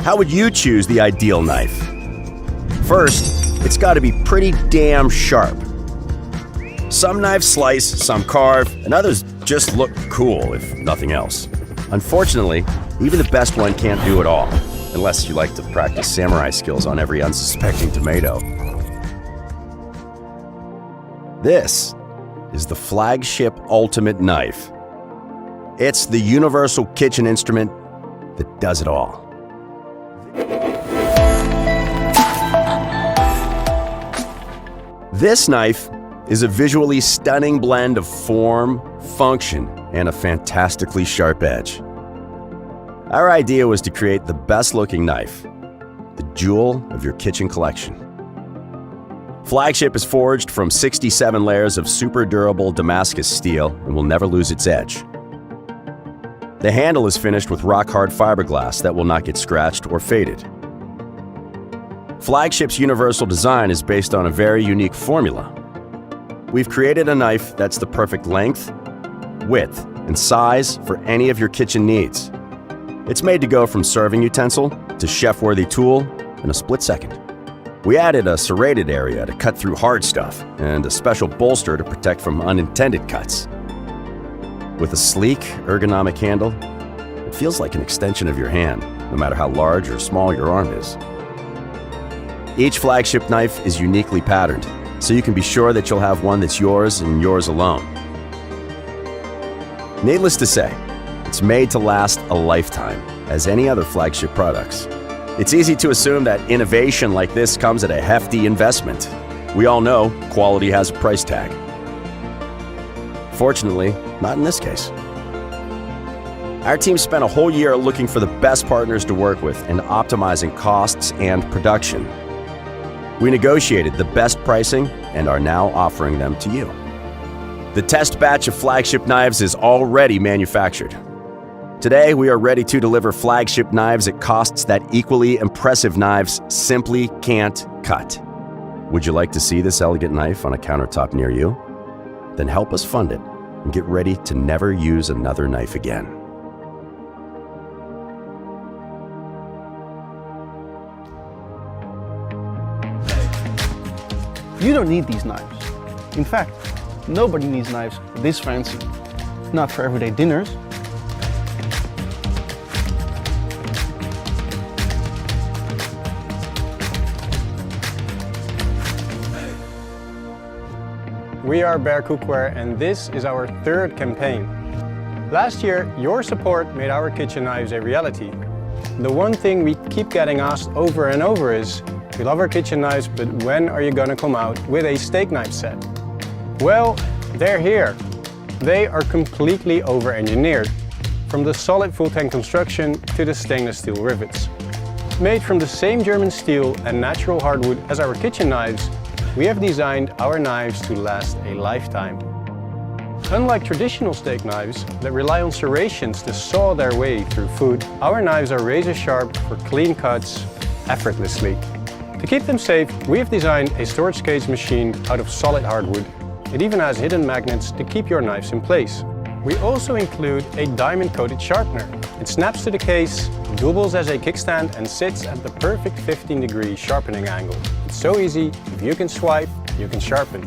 How would you choose the ideal knife? First, it's got to be pretty damn sharp. Some knives slice, some carve, and others just look cool, if nothing else. Unfortunately, even the best one can't do it all, unless you like to practice samurai skills on every unsuspecting tomato. This is the Flagship Ultimate Knife. It's the universal kitchen instrument that does it all. This knife is a visually stunning blend of form, function, and a fantastically sharp edge. Our idea was to create the best-looking knife, the jewel of your kitchen collection. Flagship is forged from 67 layers of super durable Damascus steel and will never lose its edge. The handle is finished with rock-hard fiberglass that will not get scratched or faded. Flagship's universal design is based on a very unique formula. We've created a knife that's the perfect length, width, and size for any of your kitchen needs. It's made to go from serving utensil to chef-worthy tool in a split second. We added a serrated area to cut through hard stuff and a special bolster to protect from unintended cuts. With a sleek, ergonomic handle, it feels like an extension of your hand, no matter how large or small your arm is. Each Flagship knife is uniquely patterned, so you can be sure that you'll have one that's yours and yours alone. Needless to say, it's made to last a lifetime, as any other Flagship products. It's easy to assume that innovation like this comes at a hefty investment. We all know quality has a price tag. Fortunately, not in this case. Our team spent a whole year looking for the best partners to work with and optimizing costs and production. We negotiated the best pricing and are now offering them to you. The test batch of Flagship knives is already manufactured. Today, we are ready to deliver Flagship knives at costs that equally impressive knives simply can't cut. Would you like to see this elegant knife on a countertop near you? Then help us fund it and get ready to never use another knife again. You don't need these knives. In fact, nobody needs knives this fancy. Not for everyday dinners. We are Bear Cookware and this is our third campaign. Last year, your support made our kitchen knives a reality. The one thing we keep getting asked over and over is, we love our kitchen knives, but when are you gonna come out with a steak knife set? Well, they're here. They are completely over-engineered, from the solid full-tank construction to the stainless steel rivets. Made from the same German steel and natural hardwood as our kitchen knives, we have designed our knives to last a lifetime. Unlike traditional steak knives that rely on serrations to saw their way through food, our knives are razor sharp for clean cuts effortlessly. To keep them safe, we have designed a storage cage machined out of solid hardwood. It even has hidden magnets to keep your knives in place. We also include a diamond-coated sharpener. It snaps to the case, doubles as a kickstand and sits at the perfect 15-degree sharpening angle. It's so easy, if you can swipe, you can sharpen.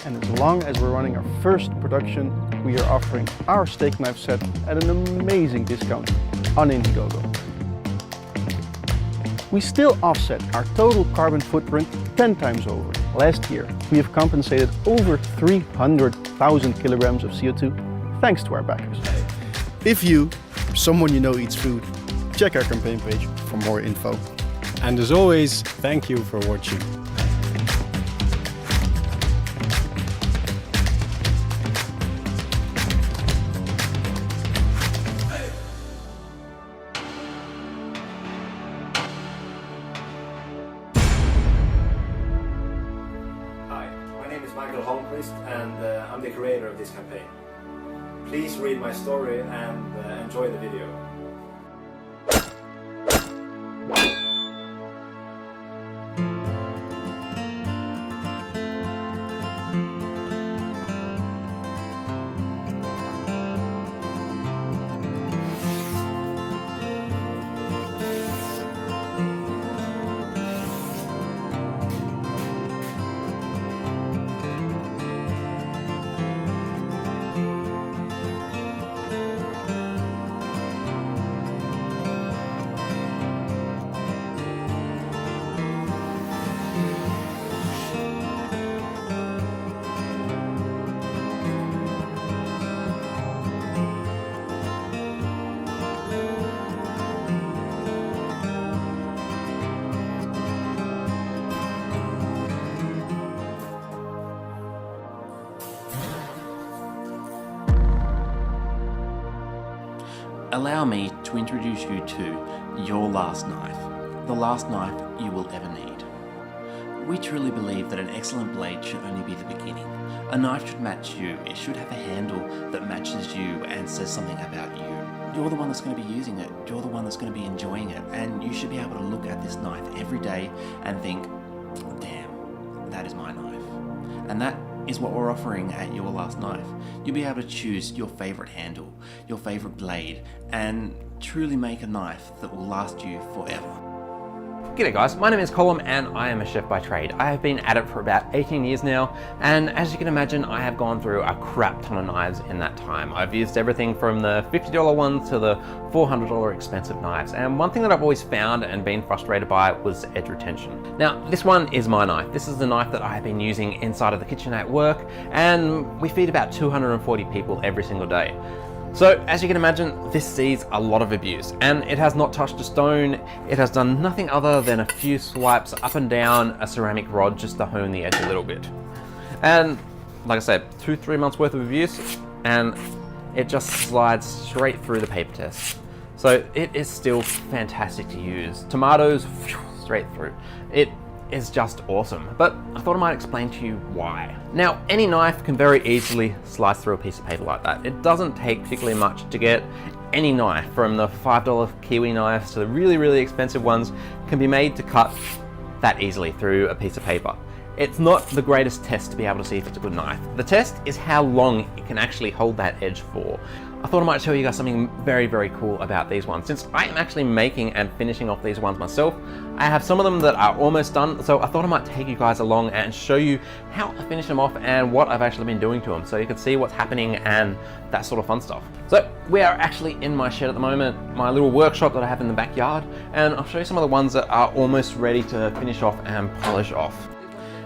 And as long as we're running our first production, we are offering our steak knife set at an amazing discount on Indiegogo. We still offset our total carbon footprint 10 times over. Last year, we have compensated over 300,000 kilograms of CO2 thanks to our backers. If you or someone you know eats food, check our campaign page for more info. And as always, thank you for watching. And I'm the creator of this campaign. Please read my story and enjoy the video. allow me to introduce you to your last knife, the last knife you will ever need. We truly believe that an excellent blade should only be the beginning. A knife should match you, it should have a handle that matches you and says something about you. You're the one that's going to be using it, you're the one that's going to be enjoying it, and you should be able to look at this knife every day and think, damn, that is my knife. And that is what we're offering at Your Last Knife. You'll be able to choose your favourite handle, your favourite blade, and truly make a knife that will last you forever. G'day guys, my name is Colm and I am a chef by trade. I have been at it for about 18 years now, and as you can imagine, I have gone through a crap ton of knives in that time. I've used everything from the $50 ones to the $400 expensive knives, and one thing that I've always found and been frustrated by was edge retention. Now, this one is my knife. This is the knife that I have been using inside of the kitchen at work, and we feed about 240 people every single day. So, as you can imagine, this sees a lot of abuse, and it has not touched a stone. It has done nothing other than a few swipes up and down a ceramic rod just to hone the edge a little bit. And like I said, 2-3 months worth of abuse, and it just slides straight through the paper test. So it is still fantastic to use. Tomatoes, straight through. It is just awesome, but I thought I might explain to you why. Now, any knife can very easily slice through a piece of paper like that. It doesn't take particularly much to get any knife, from the $5 Kiwi knives to the really, really expensive ones, can be made to cut that easily through a piece of paper. It's not the greatest test to be able to see if it's a good knife. The test is how long it can actually hold that edge for. I thought I might show you guys something very, very cool about these ones. Since I am actually making and finishing off these ones myself, I have some of them that are almost done, so I thought I might take you guys along and show you how I finish them off and what I've actually been doing to them, so you can see what's happening and that sort of fun stuff. So we are actually in my shed at the moment, my little workshop that I have in the backyard, and I'll show you some of the ones that are almost ready to finish off and polish off.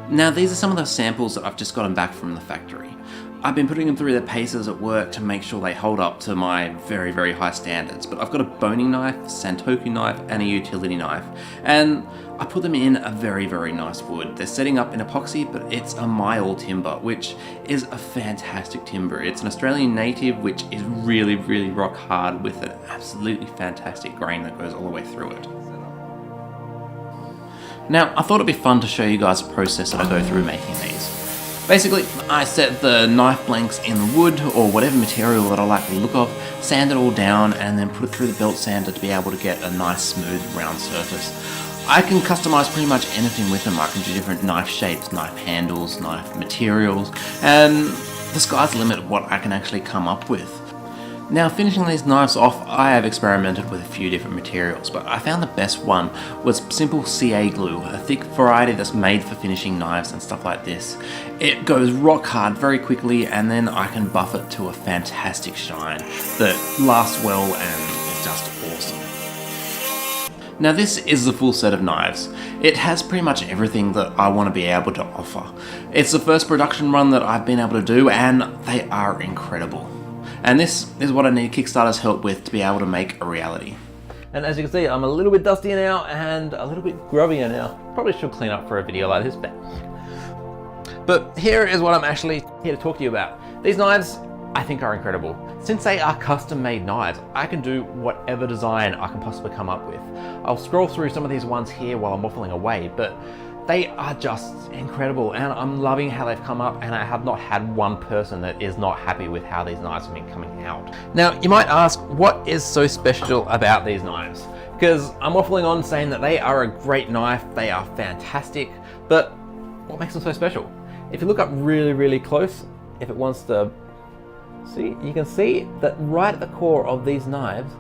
Now, these are some of the samples that I've just gotten back from the factory. I've been putting them through their paces at work to make sure they hold up to my very, very high standards. But I've got a boning knife, Santoku knife, and a utility knife. And I put them in a very, very nice wood. They're setting up in epoxy, but it's a myall timber, which is a fantastic timber. It's an Australian native, which is really, really rock hard with an absolutely fantastic grain that goes all the way through it. Now, I thought it'd be fun to show you guys the process that I go through making these. Basically, I set the knife blanks in the wood or whatever material that I like the look of, sand it all down, and then put it through the belt sander to be able to get a nice smooth round surface. I can customize pretty much anything with them. I can do different knife shapes, knife handles, knife materials, and the sky's the limit of what I can actually come up with. Now, finishing these knives off, I have experimented with a few different materials, but I found the best one was simple CA glue, a thick variety that's made for finishing knives and stuff like this. It goes rock hard very quickly, and then I can buff it to a fantastic shine that lasts well and is just awesome. Now, this is the full set of knives. It has pretty much everything that I want to be able to offer. It's the first production run that I've been able to do, and they are incredible. And this is what I need Kickstarter's help with to be able to make a reality. And as you can see, I'm a little bit dustier now and a little bit grubbier now. Probably should clean up for a video like this, but here is what I'm actually here to talk to you about. These knives, I think, are incredible. Since they are custom made knives, I can do whatever design I can possibly come up with. I'll scroll through some of these ones here while I'm waffling away, but they are just incredible, and I'm loving how they've come up, and I have not had one person that is not happy with how these knives have been coming out. Now, you might ask, what is so special about these knives? Because I'm waffling on saying that they are a great knife, they are fantastic, but what makes them so special? If you look up really, really close, if it wants to see, you can see that right at the core of these knives,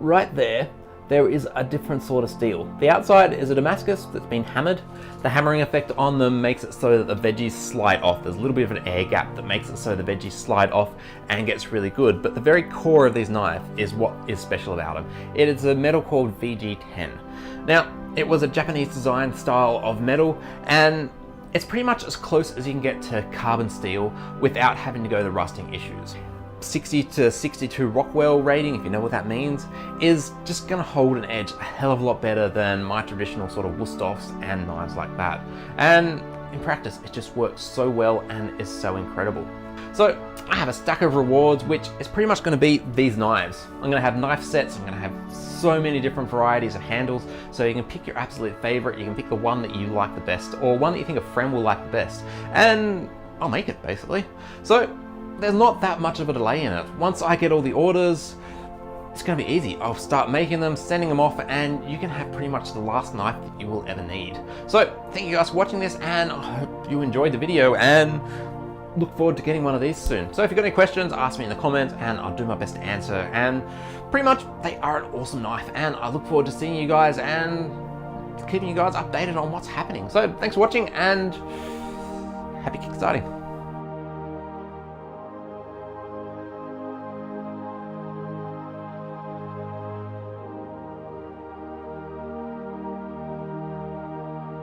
right there is a different sort of steel. The outside is a Damascus that's been hammered. The hammering effect on them makes it so that the veggies slide off. There's a little bit of an air gap that makes it so the veggies slide off and gets really good. But the very core of these knives is what is special about them. It is a metal called VG10. Now, it was a Japanese design style of metal, and it's pretty much as close as you can get to carbon steel without having to go the rusting issues. 60 to 62 Rockwell rating, if you know what that means, is just gonna hold an edge a hell of a lot better than my traditional sort of Wüsthoffs and knives like that. And in practice, it just works so well and is so incredible. So I have a stack of rewards, which is pretty much going to be these knives. I'm going to have knife sets. I'm going to have so many different varieties of handles, so you can pick your absolute favorite. You can pick the one that you like the best, or one that you think a friend will like the best, and I'll make it basically. So there's not that much of a delay in it. Once I get all the orders, it's going to be easy. I'll start making them, sending them off, and you can have pretty much the last knife that you will ever need. So thank you guys for watching this, and I hope you enjoyed the video, and look forward to getting one of these soon. So if you've got any questions, ask me in the comments and I'll do my best to answer. And pretty much they are an awesome knife, and I look forward to seeing you guys and keeping you guys updated on what's happening. So thanks for watching, and happy kickstarting.